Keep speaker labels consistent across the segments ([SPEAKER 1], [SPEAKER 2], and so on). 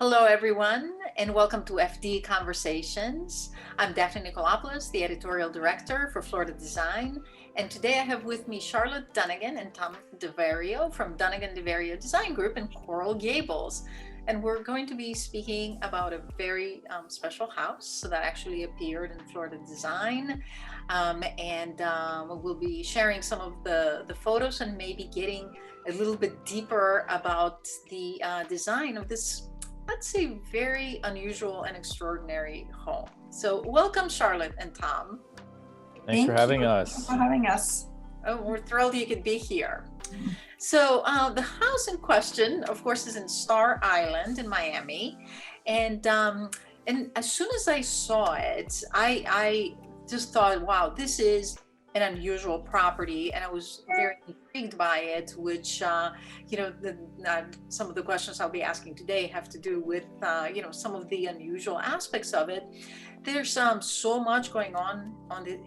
[SPEAKER 1] Hello, everyone, and welcome to FD Conversations. I'm Daphne Nicolopoulos, the editorial director for Florida Design, and today I have with me Charlotte Dunagan and Tom Diverio from Dunagan Diverio Design Group in Coral Gables. And we're going to be speaking about a very special house that actually appeared in Florida Design. We'll be sharing some of the photos and maybe getting a little bit deeper about the design of this, let's say, very unusual and extraordinary home. So welcome, Charlotte and Tom.
[SPEAKER 2] Thanks for having
[SPEAKER 3] Thank you
[SPEAKER 2] us.
[SPEAKER 3] for having us.
[SPEAKER 1] Oh, we're thrilled you could be here. So the house in question, of course, is in Star Island in Miami. And as soon as I saw it, I just thought, wow, this is an unusual property, and I was very intrigued by it. Which some of the questions I'll be asking today have to do with some of the unusual aspects of it. There's so much going on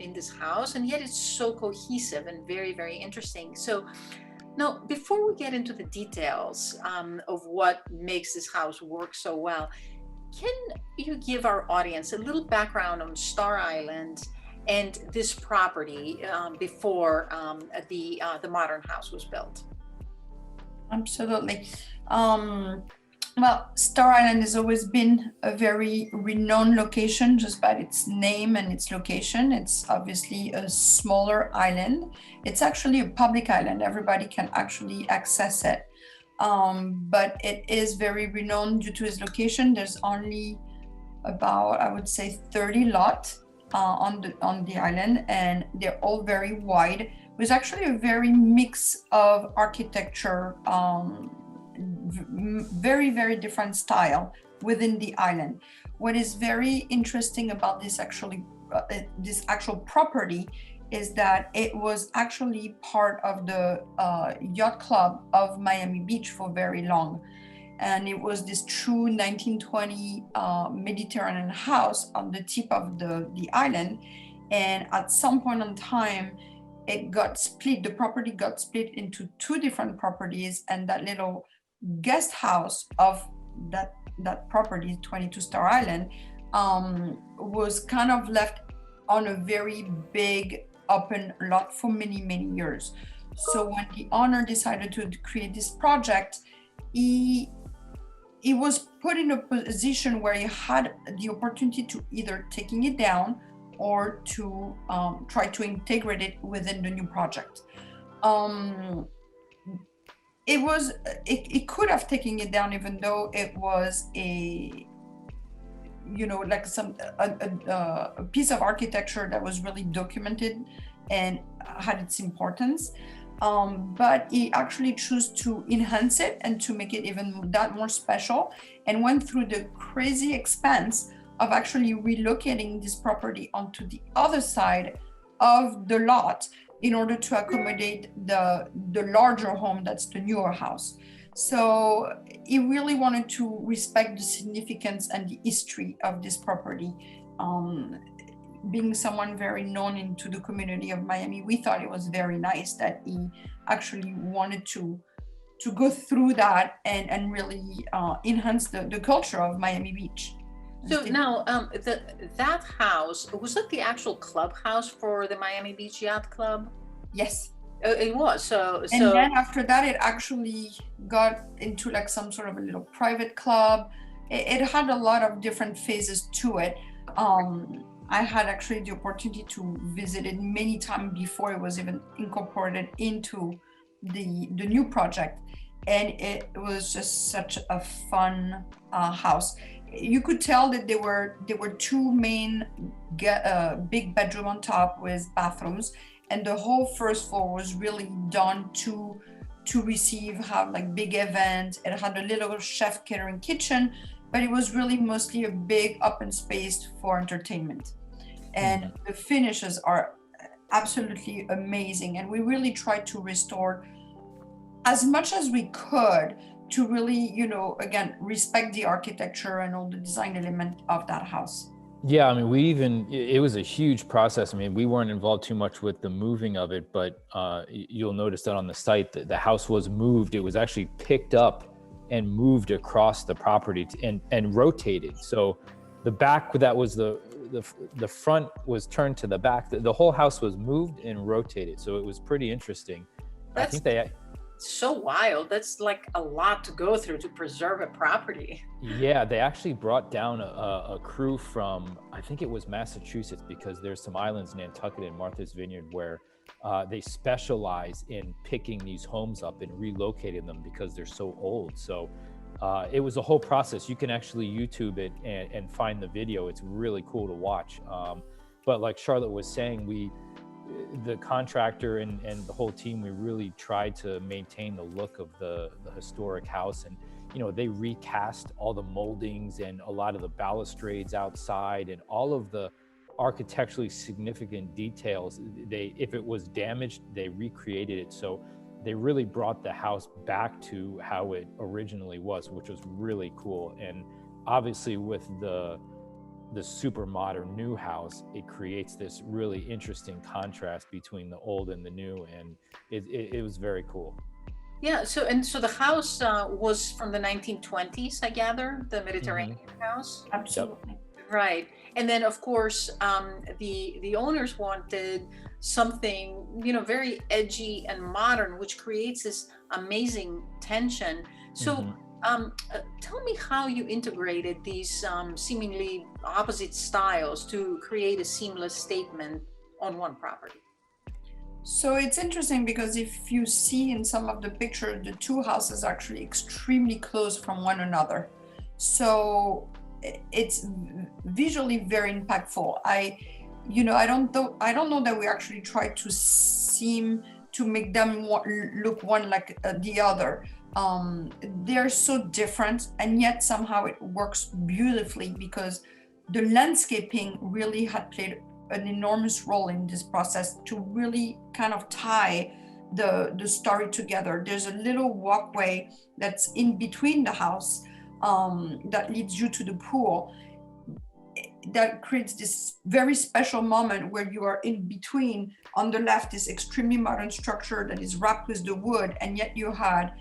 [SPEAKER 1] in this house, and yet it's so cohesive and very, very interesting. So now, before we get into the details of what makes this house work so well, can you give our audience a little background on Star Island and this property before the modern house was built?
[SPEAKER 3] Absolutely. Well, Star Island has always been a very renowned location just by its name and its location. It's obviously a smaller island. It's actually a public island. Everybody can actually access it. But it is very renowned due to its location. There's only about, I would say, 30 lots on the island, and they're all very wide. With actually a very mix of architecture, very, very different style within the island. What is very interesting about this actual property is that it was actually part of the yacht club of Miami Beach for very long. And it was this true 1920 Mediterranean house on the tip of the island. And at some point in time, it got split. The property got split into two different properties, and that little guest house of that property, 22 Star Island, was kind of left on a very big open lot for many, many years. So when the owner decided to create this project, he was put in a position where he had the opportunity to either taking it down or to try to integrate it within the new project. It could have taken it down, even though it was a piece of architecture that was really documented and had its importance. But he actually chose to enhance it and to make it even that more special, and went through the crazy expense of actually relocating this property onto the other side of the lot in order to accommodate the larger home that's the newer house. So he really wanted to respect the significance and the history of this property. Being someone very known into the community of Miami, we thought it was very nice that he actually wanted to go through that and really enhance the culture of Miami Beach.
[SPEAKER 1] So now, that house, was it the actual clubhouse for the Miami Beach Yacht Club?
[SPEAKER 3] Yes.
[SPEAKER 1] It was. So
[SPEAKER 3] And then after that, it actually got into like some sort of a little private club. It had a lot of different phases to it. I had actually the opportunity to visit it many times before it was even incorporated into the new project. And it was just such a fun house. You could tell that there were two main big bedroom on top with bathrooms, and the whole first floor was really done to have like big events. It had a little chef catering kitchen, but it was really mostly a big open space for entertainment. And the finishes are absolutely amazing, and we really tried to restore as much as we could to really, again, respect the architecture and all the design element of that house.
[SPEAKER 2] Yeah, I mean, it was a huge process. I mean, we weren't involved too much with the moving of it, but you'll notice that on the site, the house was moved. It was actually picked up and moved across the property and rotated. So the back that was the front was turned to the back. The whole house was moved and rotated. So it was pretty interesting. I think they
[SPEAKER 1] so wild. That's like a lot to go through to preserve a property.
[SPEAKER 2] Yeah, they actually brought down a crew from, I think it was Massachusetts, because there's some islands, Nantucket and Martha's Vineyard, where they specialize in picking these homes up and relocating them because they're so old. So it was a whole process. You can actually YouTube it and find the video. It's really cool to watch. But like Charlotte was saying, the contractor and the whole team, we really tried to maintain the look of the historic house. And, they recast all the moldings and a lot of the balustrades outside and all of the architecturally significant details. If it was damaged, they recreated it. So they really brought the house back to how it originally was, which was really cool. And obviously with the super modern new house, it creates this really interesting contrast between the old and the new, and it was very cool.
[SPEAKER 1] Yeah, so the house was from the 1920s, I gather, the Mediterranean house.
[SPEAKER 3] Absolutely.
[SPEAKER 2] Yep.
[SPEAKER 1] Right. And then of course the owners wanted something, very edgy and modern, which creates this amazing tension. So tell me how you integrated these seemingly opposite styles to create a seamless statement on one property.
[SPEAKER 3] So it's interesting because if you see in some of the pictures, the two houses are actually extremely close from one another. So it's visually very impactful. I don't know that we actually try to seem to make them look one like the other. They're so different, and yet somehow it works beautifully because the landscaping really had played an enormous role in this process to really kind of tie the story together. There's a little walkway that's in between the house that leads you to the pool, that creates this very special moment where you are in between. On the left, this extremely modern structure that is wrapped with the wood, and yet you had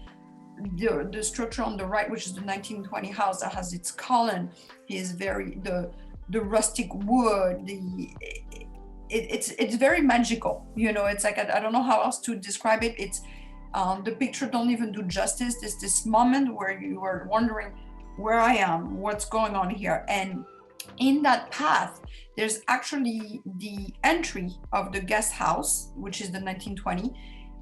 [SPEAKER 3] the structure on the right, which is the 1920 house that has its column, is very the rustic wood. It's very magical. It's like I don't know how else to describe it. It's the picture don't even do justice. There's this moment where you are wondering where I am, what's going on here, and in that path, there's actually the entry of the guest house, which is the 1920,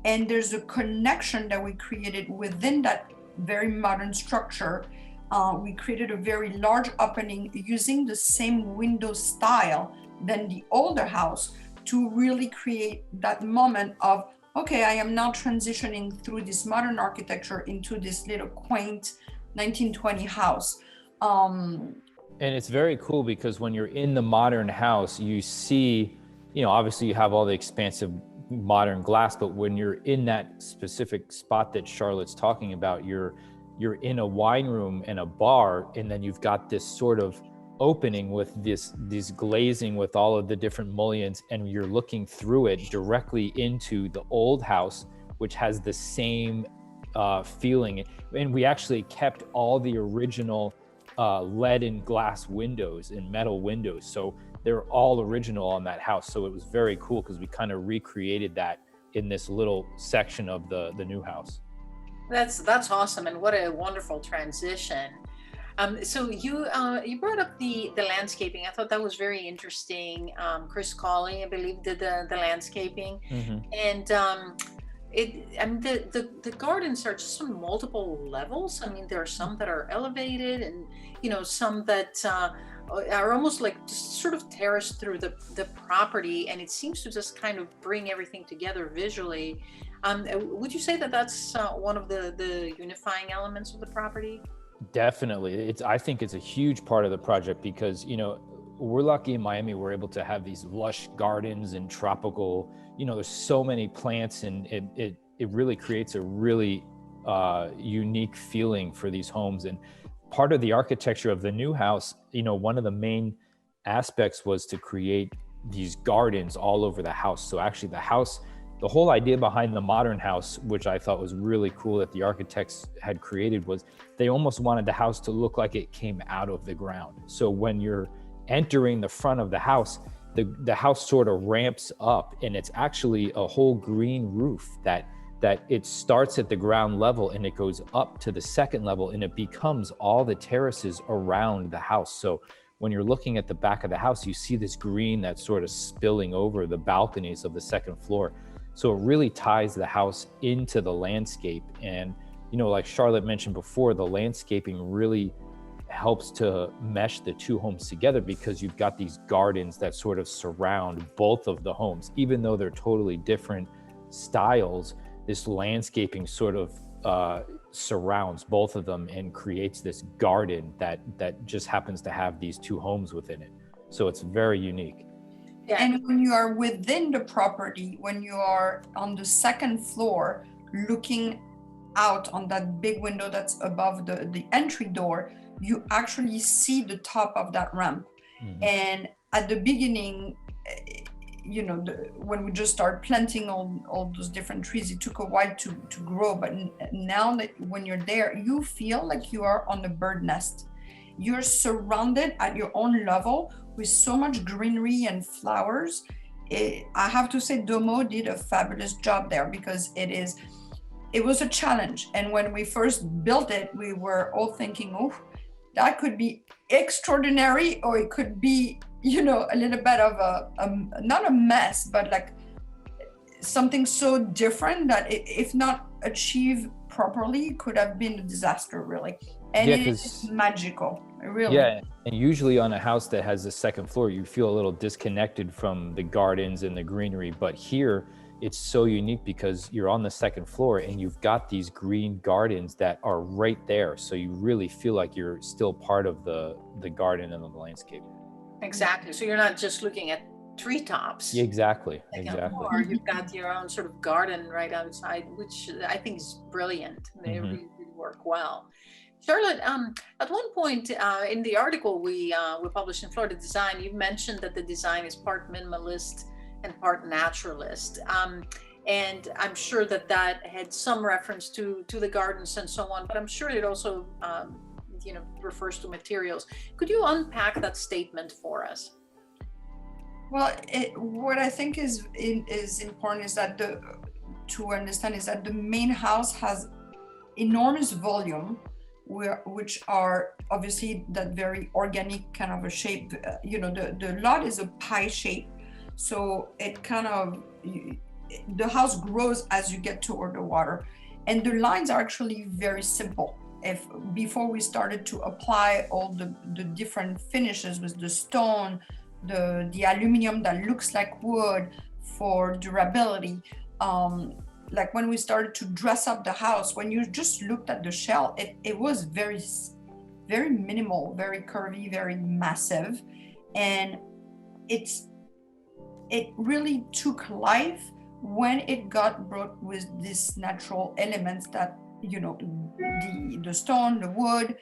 [SPEAKER 3] and there's a connection that we created within that very modern structure. We created a very large opening using the same window style than the older house to really create that moment of, okay, I am now transitioning through this modern architecture into this little quaint 1920 house.
[SPEAKER 2] And it's very cool because when you're in the modern house, you see, obviously you have all the expansive modern glass, but when you're in that specific spot that Charlotte's talking about, you're in a wine room and a bar, and then you've got this sort of opening with this glazing with all of the different mullions, and you're looking through it directly into the old house, which has the same feeling. And we actually kept all the original lead and glass windows and metal windows, so they're all original on that house. So it was very cool because we kind of recreated that in this little section of the new house.
[SPEAKER 1] That's awesome, and what a wonderful transition. So you brought up the landscaping. I thought that was very interesting. Chris Colley, I believe, did the landscaping, and the gardens are just on multiple levels. I mean, there are some that are elevated, and some that are almost like just sort of terraced through the property, and it seems to just kind of bring everything together visually. Would you say that that's one of the unifying elements of the property?
[SPEAKER 2] Definitely. I think it's a huge part of the project because, we're lucky in Miami, we're able to have these lush gardens and tropical, there's so many plants, and it really creates a really unique feeling for these homes. And part of the architecture of the new house, one of the main aspects was to create these gardens all over the house. So actually the house the whole idea behind the modern house, which I thought was really cool that the architects had created, was they almost wanted the house to look like it came out of the ground. So when you're entering the front of the house, the house sort of ramps up, and it's actually a whole green roof that it starts at the ground level and it goes up to the second level, and it becomes all the terraces around the house. So when you're looking at the back of the house, you see this green that's sort of spilling over the balconies of the second floor. So it really ties the house into the landscape. And, you know, like Charlotte mentioned before, the landscaping really helps to mesh the two homes together, because you've got these gardens that sort of surround both of the homes. Even though they're totally different styles, this landscaping sort of surrounds both of them and creates this garden that just happens to have these two homes within it. So it's very unique.
[SPEAKER 1] Yeah.
[SPEAKER 3] And when you are within the property, when you are on the second floor, looking out on that big window that's above the entry door, you actually see the top of that ramp. Mm-hmm. And at the beginning, you know, when we just started planting all those different trees, it took a while to grow. But now that when you're there, you feel like you are on a bird nest. You're surrounded at your own level with so much greenery and flowers. I have to say, Domo did a fabulous job there, because it was a challenge. And when we first built it, we were all thinking, oh, that could be extraordinary, or it could be, you know, a little bit of not a mess, but like something so different that if not achieved properly, could have been a disaster, really. And it is magical, really.
[SPEAKER 2] Yeah, and usually on a house that has a second floor, you feel a little disconnected from the gardens and the greenery. But here, it's so unique because you're on the second floor and you've got these green gardens that are right there. So you really feel like you're still part of the garden and the landscape.
[SPEAKER 1] Exactly. So you're not just looking at treetops.
[SPEAKER 2] Yeah, exactly.
[SPEAKER 1] Or you've got your own sort of garden right outside, which I think is brilliant. They really work well. Charlotte, at one point in the article we published in Florida Design, you mentioned that the design is part minimalist and part naturalist. And I'm sure that had some reference to the gardens and so on, but I'm sure it also refers to materials. Could you unpack that statement for us?
[SPEAKER 3] Well, what I think is important is that to understand is that the main house has enormous volume, which are obviously that very organic kind of a shape. The lot is a pie shape, so it kind of, the house grows as you get toward the water, and the lines are actually very simple. If before we started to apply all the different finishes with the stone, the aluminum that looks like wood for durability, like when we started to dress up the house, when you just looked at the shell, it was very, very minimal, very curvy, very massive, and it really took life when it got brought with these natural elements that, the stone, the wood,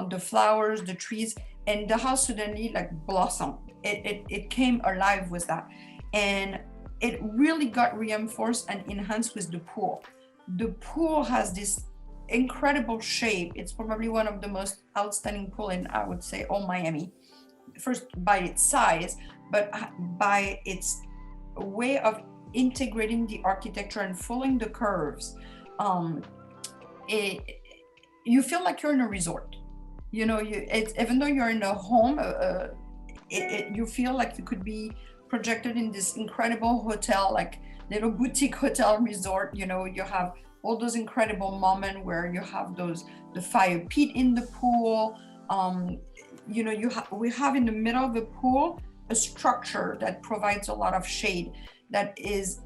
[SPEAKER 3] the flowers, the trees, and the house suddenly like blossomed. It came alive with that, and it really got reinforced and enhanced with the pool. The pool has this incredible shape. It's probably one of the most outstanding pool in, I would say, all Miami. First by its size, but by its way of integrating the architecture and following the curves. You feel like you're in a resort. Even though you're in a home, you feel like you could be projected in this incredible hotel, like little boutique hotel resort. You have all those incredible moments where you have the fire pit in the pool. We have in the middle of the pool a structure that provides a lot of shade, that is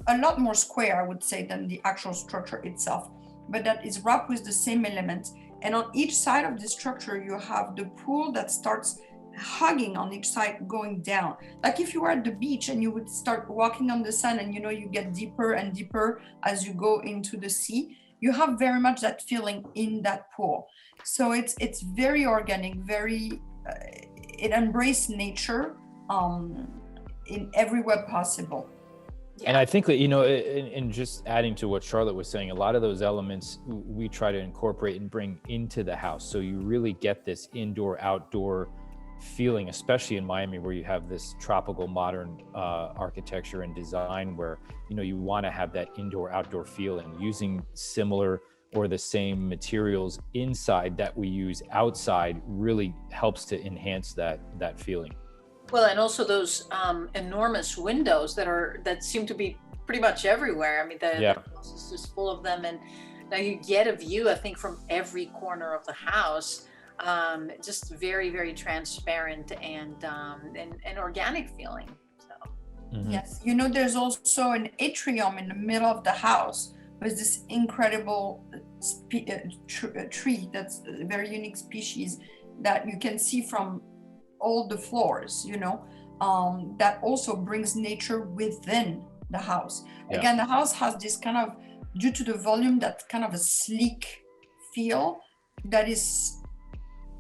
[SPEAKER 3] a lot more square, I would say, than the actual structure itself, but that is wrapped with the same elements. And on each side of the structure, you have the pool that starts hugging on each side, going down. Like if you were at the beach and you would start walking on the sand, and you get deeper and deeper as you go into the sea, you have very much that feeling in that pool. So it's very organic, very it embraces nature in every way possible.
[SPEAKER 2] And I think that, you know, and just adding to what Charlotte was saying, a lot of those elements we try to incorporate and bring into the house. So you really get this indoor, outdoor feeling, especially in Miami, where you have this tropical modern architecture and design where, you know, you want to have that indoor, outdoor feel, and using similar or the same materials inside that we use outside really helps to enhance that feeling.
[SPEAKER 1] Well, and also those enormous windows that seem to be pretty much everywhere. I mean, the house is just full of them, and now you get a view, I think, from every corner of the house. Just very, very transparent and organic feeling. So.
[SPEAKER 3] Yes, you know, there's also an atrium in the middle of the house with this incredible tree that's a very unique species that you can see from all the floors, you know, that also brings nature within the house. Again, the house has this kind of, due to the volume, that kind of a sleek feel that is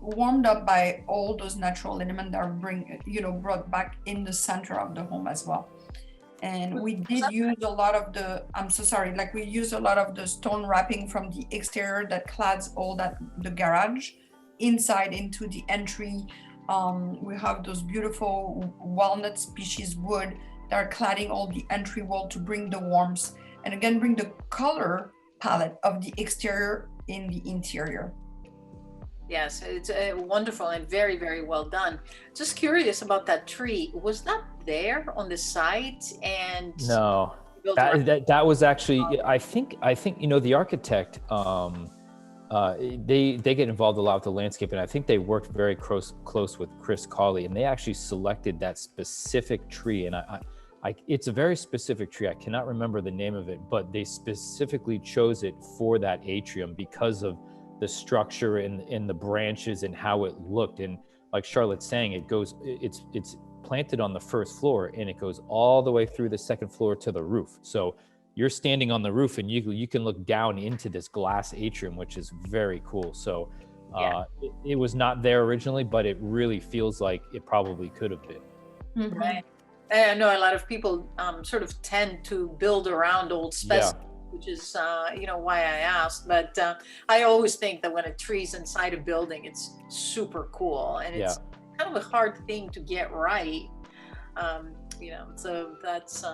[SPEAKER 3] warmed up by all those natural elements that are brought back in the center of the home as well. And we did use a lot of the, we used a lot of the stone wrapping from the exterior that clads all that, the garage, inside into the entry. We have those beautiful walnut species wood that are cladding all the entry wall to bring the warmth and again bring the color palette of the exterior in the interior.
[SPEAKER 1] Yes, it's wonderful and very, very well done. Just curious about that tree. Was that there on the site? And
[SPEAKER 2] no, that was actually, I think, you know, the architect, they get involved a lot with the landscape, and I think they worked very close with Chris Cawley, and they actually selected that specific tree. And it's a very specific tree. I cannot remember the name of it, but they specifically chose it for that atrium because of the structure and the branches and how it looked. And like Charlotte's saying, it's planted on the first floor and it goes all the way through the second floor to the roof. So you're standing on the roof and you can look down into this glass atrium, which is very cool. So it was not there originally, but it really feels like it probably could have been.
[SPEAKER 1] Right. I know a lot of people sort of tend to build around old specimens, which is, you know, why I asked. But I always think that when a tree's inside a building, it's super cool. And it's kind of a hard thing to get right. You know, so that's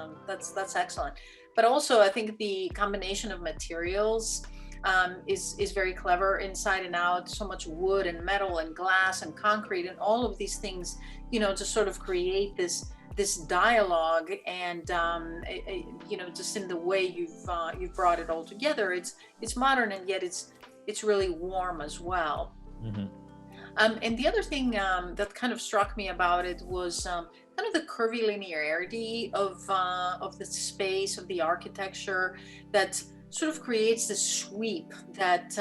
[SPEAKER 1] excellent. But also, I think the combination of materials is very clever inside and out. So much wood and metal and glass and concrete and all of these things, you know, to sort of create this dialogue. And you know, just in the way you've brought it all together, it's modern and yet it's really warm as well. And the other thing that kind of struck me about it was kind of the curvy linearity of the space, of the architecture, that sort of creates this sweep that,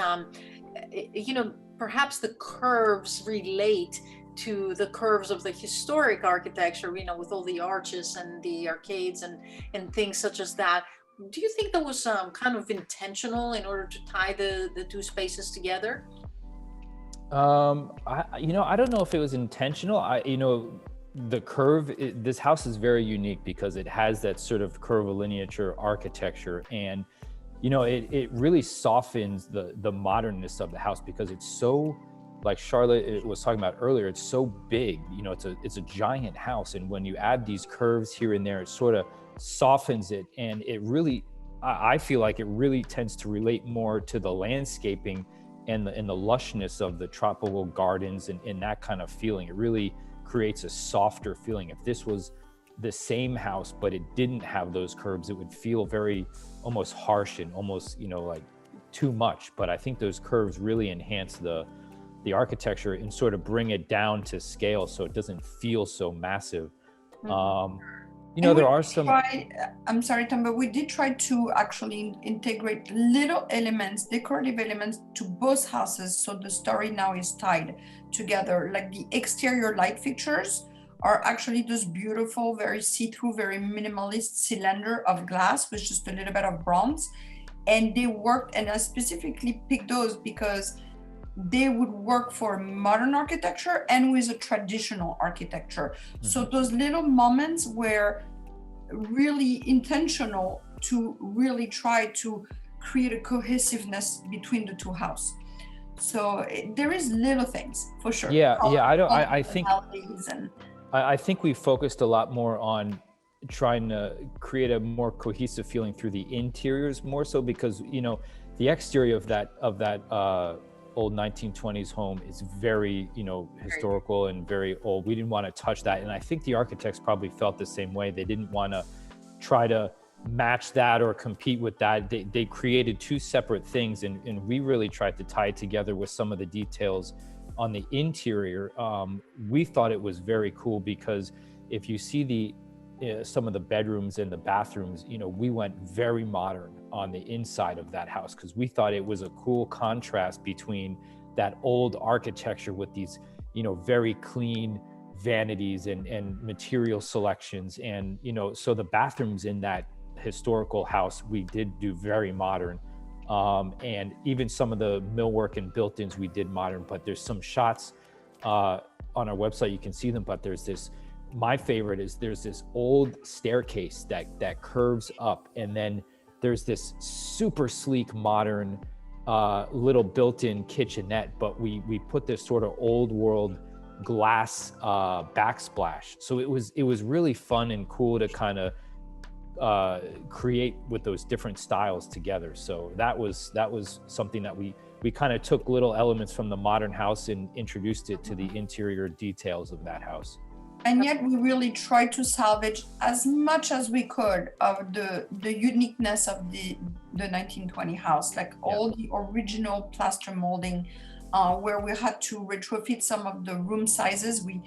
[SPEAKER 1] you know, perhaps the curves relate to the curves of the historic architecture, you know, with all the arches and the arcades and things such as that. Do you think that was kind of intentional in order to tie the two spaces together?
[SPEAKER 2] I don't know if it was intentional. The curve, this house is very unique because it has that sort of curvilinear architecture, and you know, it really softens the modernness of the house because it's so, like Charlotte was talking about earlier, it's so big. You know, it's a giant house, and when you add these curves here and there, it sort of softens it, and it really, I feel like it really tends to relate more to the landscaping and the lushness of the tropical gardens and that kind of feeling. It really creates a softer feeling. If this was the same house but it didn't have those curves, it would feel very almost harsh and almost, you know, like too much. But I think those curves really enhance the architecture and sort of bring it down to scale so it doesn't feel so massive. You know, there are some...
[SPEAKER 3] I'm sorry, Tom, but we did try to actually integrate little elements, decorative elements to both houses. So the story now is tied together. Like the exterior light fixtures are actually those beautiful, very see-through, very minimalist cylinder of glass with just a little bit of bronze. And they worked, and I specifically picked those because they would work for modern architecture and with a traditional architecture. So those little moments where really intentional to really try to create a cohesiveness between the two houses. So there is little things for sure.
[SPEAKER 2] Yeah, I think
[SPEAKER 3] And
[SPEAKER 2] I think we focused a lot more on trying to create a more cohesive feeling through the interiors more so, because the exterior of that old 1920s home is very historical and very old. We didn't want to touch that, and I think the architects probably felt the same way. They didn't want to try to match that or compete with that. They created two separate things, and we really tried to tie it together with some of the details on the interior. We thought it was very cool because if you see some of the bedrooms and the bathrooms, we went very modern on the inside of that house because we thought it was a cool contrast between that old architecture with these, very clean vanities and material selections. And, so the bathrooms in that historical house, we did do very modern. And even some of the millwork and built-ins we did modern, but there's some shots on our website, you can see them, but my favorite is there's this old staircase that curves up, and then there's this super sleek modern little built-in kitchenette, but we put this sort of old world glass backsplash. So it was really fun and cool to kind of create with those different styles together. So that was something that we kind of took little elements from the modern house and introduced it to the interior details of that house.
[SPEAKER 3] And yet we really tried to salvage as much as we could of the uniqueness of the 1920 house, like all the original plaster molding, where we had to retrofit some of the room sizes. We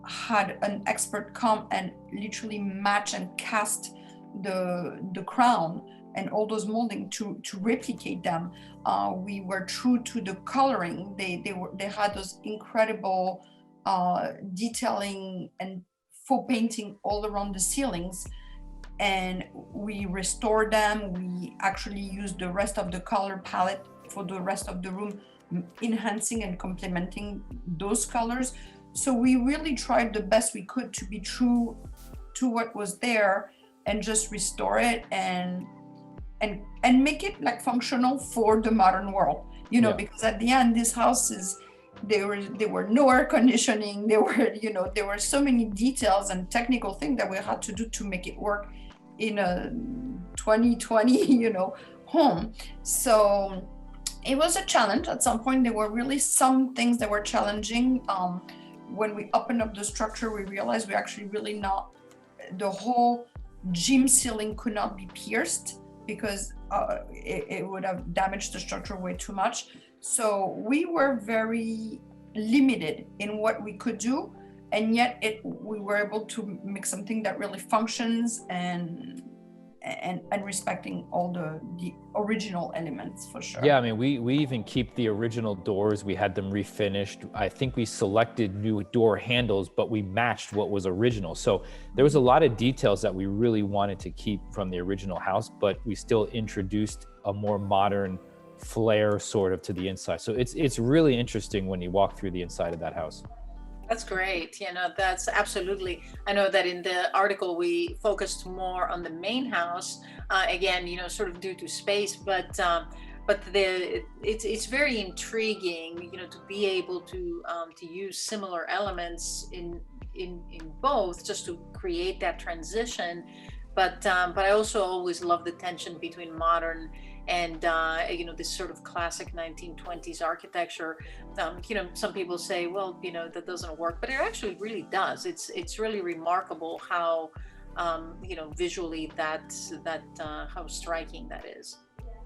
[SPEAKER 3] had an expert come and literally match and cast the crown and all those molding to replicate them. We were true to the coloring. They had those incredible detailing and faux painting all around the ceilings, and we restored them. We actually used the rest of the color palette for the rest of the room, enhancing and complementing those colors. So we really tried the best we could to be true to what was there and just restore it and make it like functional for the modern world, because at the end, these houses, there were no air conditioning. There were so many details and technical things that we had to do to make it work in a 2020, home. So it was a challenge. At some point, there were really some things that were challenging. When we opened up the structure, we realized we actually really the whole gym ceiling could not be pierced because it would have damaged the structure way too much. So we were very limited in what we could do, and yet we were able to make something that really functions and respecting all the original elements for sure.
[SPEAKER 2] Yeah, I mean, we even keep the original doors. We had them refinished. I think we selected new door handles, but we matched what was original. So there was a lot of details that we really wanted to keep from the original house, but we still introduced a more modern flair sort of to the inside. So it's really interesting when you walk through the inside of that house.
[SPEAKER 1] That's great. That's absolutely. I know that in the article we focused more on the main house, again, sort of due to space, but it's very intriguing, to be able to use similar elements in both, just to create that transition. But I also always love the tension between modern and this sort of classic 1920s architecture. Some people say, well, that doesn't work, but it actually really does. It's really remarkable how visually that how striking that is.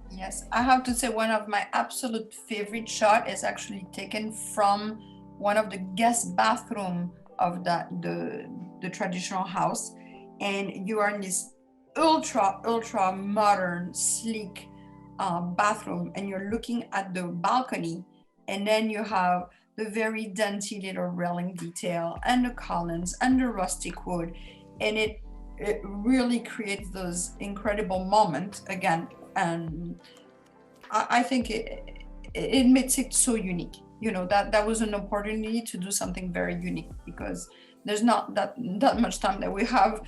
[SPEAKER 3] Yes, I have to say one of my absolute favorite shot is actually taken from one of the guest bathroom of the traditional house, and you are in this ultra modern, sleek bathroom, and you're looking at the balcony, and then you have the very dainty little railing detail and the columns and the rustic wood, and it really creates those incredible moments again. And I think it makes it so unique. That was an opportunity to do something very unique, because there's not that much time that we have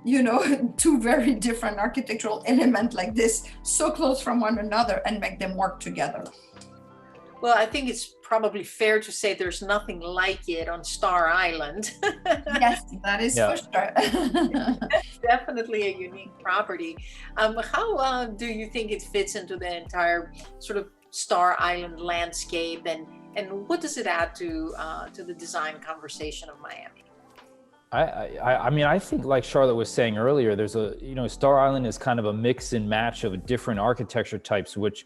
[SPEAKER 3] you know, two very different architectural elements like this so close from one another and make them work together.
[SPEAKER 1] Well, I think it's probably fair to say there's nothing like it on Star Island.
[SPEAKER 3] Yes, that is for sure.
[SPEAKER 1] Definitely a unique property. How do you think it fits into the entire sort of Star Island landscape, and what does it add to the design conversation of Miami?
[SPEAKER 2] I mean, I think like Charlotte was saying earlier, there's Star Island is kind of a mix and match of different architecture types, which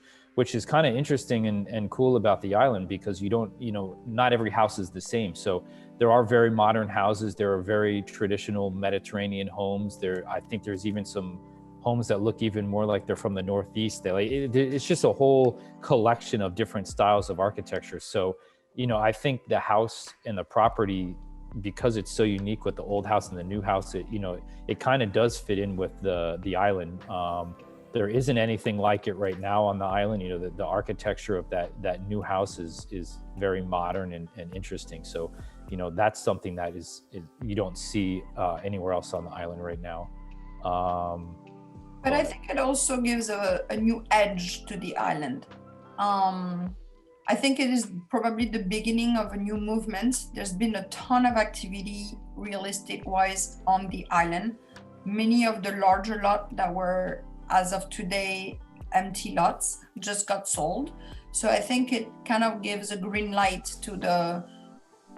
[SPEAKER 2] is kind of interesting and cool about the island, because not every house is the same. So there are very modern houses. There are very traditional Mediterranean homes. I think there's even some homes that look even more like they're from the Northeast. It's just a whole collection of different styles of architecture. So, I think the house and the property, because it's so unique with the old house and the new house, it kind of does fit in with the island. There isn't anything like it right now on the island. The architecture of that new house is very modern and interesting. So, that's something that you don't see anywhere else on the island right now.
[SPEAKER 3] But I think it also gives a new edge to the island. I think it is probably the beginning of a new movement. There's been a ton of activity real estate wise on the island. Many of the larger lots that were, as of today, empty lots just got sold. So I think it kind of gives a green light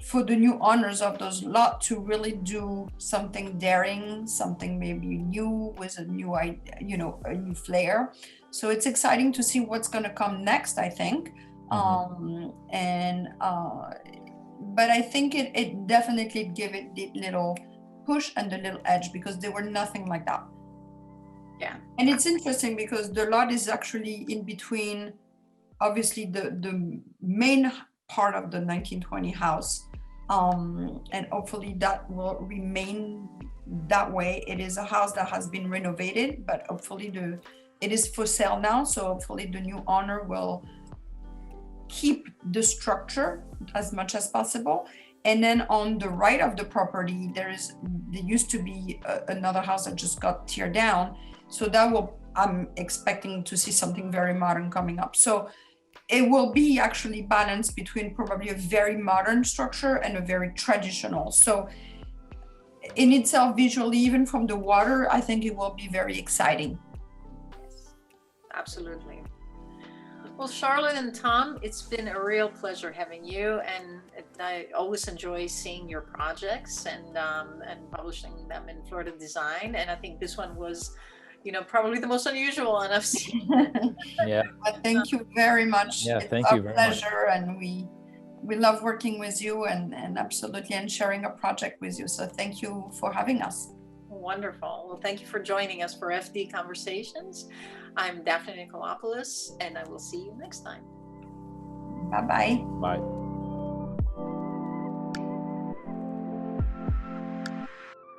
[SPEAKER 3] for the new owners of those lots to really do something daring, something maybe new with a new idea, a new flair. So it's exciting to see what's going to come next, I think. But I think it definitely gave it the little push and the little edge, because they were nothing like that.
[SPEAKER 1] Yeah.
[SPEAKER 3] And it's interesting because the lot is actually in between, obviously, the main part of the 1920 house, and hopefully that will remain that way. It is a house that has been renovated, but hopefully it is for sale now, so hopefully the new owner will keep the structure as much as possible. And then on the right of the property, there used to be another house that just got teared down, so I'm expecting to see something very modern coming up. So it will be actually balanced between probably a very modern structure and a very traditional. So in itself, visually, even from the water, I think it will be very exciting.
[SPEAKER 1] Yes, absolutely. Well, Charlotte and Tom, it's been a real pleasure having you, and I always enjoy seeing your projects and publishing them in Florida Design. And I think this one was, probably the most unusual one I've seen.
[SPEAKER 2] Yeah.
[SPEAKER 3] But thank you very much.
[SPEAKER 2] Yeah, thank you very much.
[SPEAKER 3] It's a pleasure, and we love working with you and absolutely, and sharing a project with you. So thank you for having us.
[SPEAKER 1] Wonderful. Well, thank you for joining us for FD Conversations. I'm Daphne Nicolopoulos, and I will see you next time.
[SPEAKER 3] Bye-bye.
[SPEAKER 2] Bye.